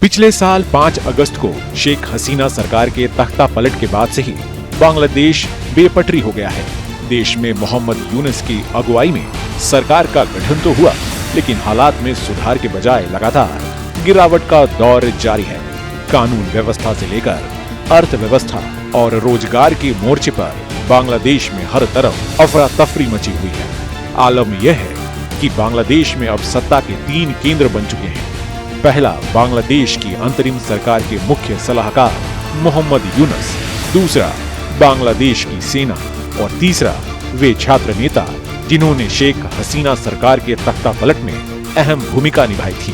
पिछले साल 5 अगस्त को शेख हसीना सरकार के तख्ता पलट के बाद से ही बांग्लादेश बेपटरी हो गया है। देश में मोहम्मद यूनुस की अगुवाई में सरकार का गठन तो हुआ, लेकिन हालात में सुधार के बजाय लगातार गिरावट का दौर जारी है। कानून व्यवस्था से लेकर अर्थव्यवस्था और रोजगार के मोर्चे पर बांग्लादेश में हर तरफ अफरा तफरी मची हुई है। आलम यह है कि बांग्लादेश में अब सत्ता के 3 केंद्र बन चुके हैं। पहला बांग्लादेश की अंतरिम सरकार के मुख्य सलाहकार मोहम्मद यूनुस, दूसरा बांग्लादेश की सेना और तीसरा वे छात्र नेता जिन्होंने शेख हसीना सरकार के तख्ता पलट में अहम भूमिका निभाई थी।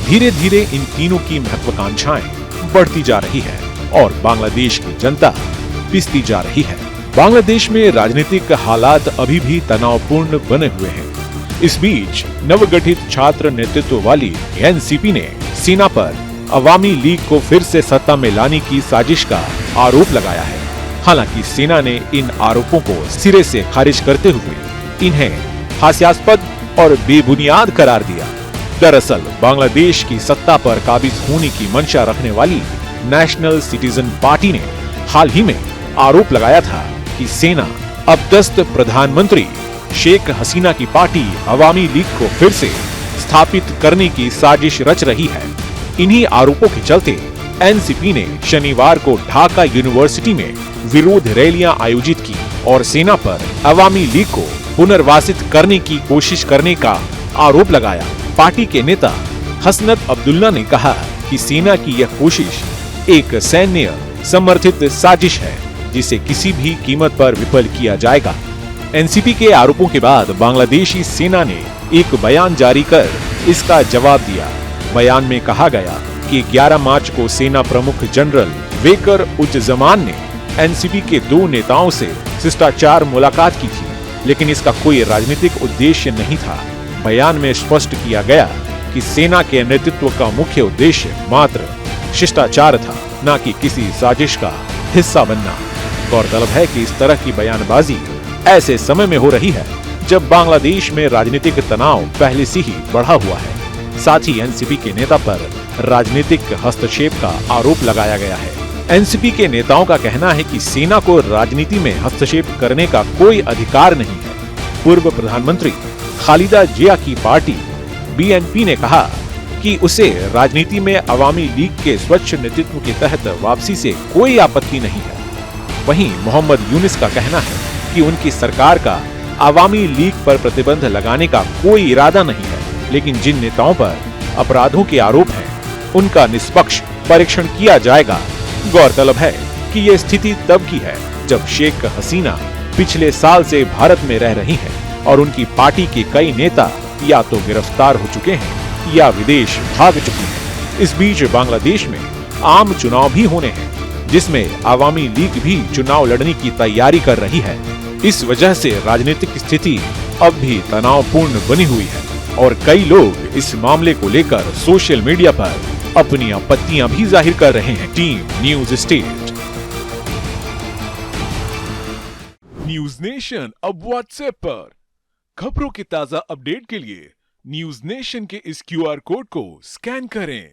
धीरे धीरे इन तीनों की महत्वाकांक्षाएं बढ़ती जा रही है और बांग्लादेश की जनता पिसती जा रही है। बांग्लादेश में राजनीतिक हालात अभी भी तनावपूर्ण बने हुए हैं। इस बीच नवगठित छात्र नेतृत्व वाली एनसीपी ने सेना पर अवामी लीग को फिर से सत्ता में लाने की साजिश का आरोप लगाया है। हालांकि सेना ने इन आरोपों को सिरे से खारिज करते हुए इन्हें हास्यास्पद और बेबुनियाद करार दिया। दरअसल बांग्लादेश की सत्ता पर काबिज होने की मंशा रखने वाली नेशनल सिटीजन पार्टी ने हाल ही में आरोप लगाया था कि सेना अपदस्थ प्रधानमंत्री शेख हसीना की पार्टी अवामी लीग को फिर से स्थापित करने की साजिश रच रही है। इन्हीं आरोपों के चलते एनसीपी ने शनिवार को ढाका यूनिवर्सिटी में विरोध रैलियां आयोजित की और सेना पर अवामी लीग को पुनर्वासित करने की कोशिश करने का आरोप लगाया। पार्टी के नेता हसनत अब्दुल्ला ने कहा कि सेना की यह कोशिश एक सैन्य समर्थित साजिश है जिसे किसी भी कीमत पर विफल किया जाएगा। एनसीपी के आरोपों के बाद बांग्लादेशी सेना ने एक बयान जारी कर इसका जवाब दिया। बयान में कहा गया कि 11 मार्च को सेना प्रमुख जनरल वेकर उज़्ज़मान ने एनसीपी के 2 नेताओं से शिष्टाचार मुलाकात की थी, लेकिन इसका कोई राजनीतिक उद्देश्य नहीं था। बयान में स्पष्ट किया गया कि सेना के नेतृत्व का मुख्य उद्देश्य मात्र शिष्टाचार था, न कि किसी साजिश का हिस्सा बनना। गौरतलब है कि इस तरह की बयानबाजी ऐसे समय में हो रही है जब बांग्लादेश में राजनीतिक तनाव पहले से ही बढ़ा हुआ है। साथ ही एनसीपी के नेता पर राजनीतिक हस्तक्षेप का आरोप लगाया गया है। एनसीपी के नेताओं का कहना है कि सेना को राजनीति में हस्तक्षेप करने का कोई अधिकार नहीं है। पूर्व प्रधानमंत्री खालिदा जिया की पार्टी बीएनपी ने कहा कि उसे राजनीति में अवामी लीग के स्वच्छ नेतृत्व के तहत वापसी से कोई आपत्ति नहीं है। वहीं मोहम्मद यूनुस का कहना है कि उनकी सरकार का अवामी लीग पर प्रतिबंध लगाने का कोई इरादा नहीं है, लेकिन जिन नेताओं पर अपराधों के आरोप हैं, उनका निष्पक्ष परीक्षण किया जाएगा। गौरतलब है कि ये स्थिति तब की है जब शेख हसीना पिछले साल से भारत में रह रही हैं और उनकी पार्टी के कई नेता या तो गिरफ्तार हो चुके हैं या विदेश भाग चुके हैं। इस बीच बांग्लादेश में आम चुनाव भी होने हैं, जिसमें अवामी लीग भी चुनाव लड़ने की तैयारी कर रही है। इस वजह से राजनीतिक स्थिति अब भी तनावपूर्ण बनी हुई है और कई लोग इस मामले को लेकर सोशल मीडिया पर अपनी आपत्तियां भी जाहिर कर रहे हैं। Team news state. News nation अब व्हाट्सएप पर खबरों के ताजा अपडेट के लिए न्यूज नेशन के इस क्यूआर कोड को स्कैन करें।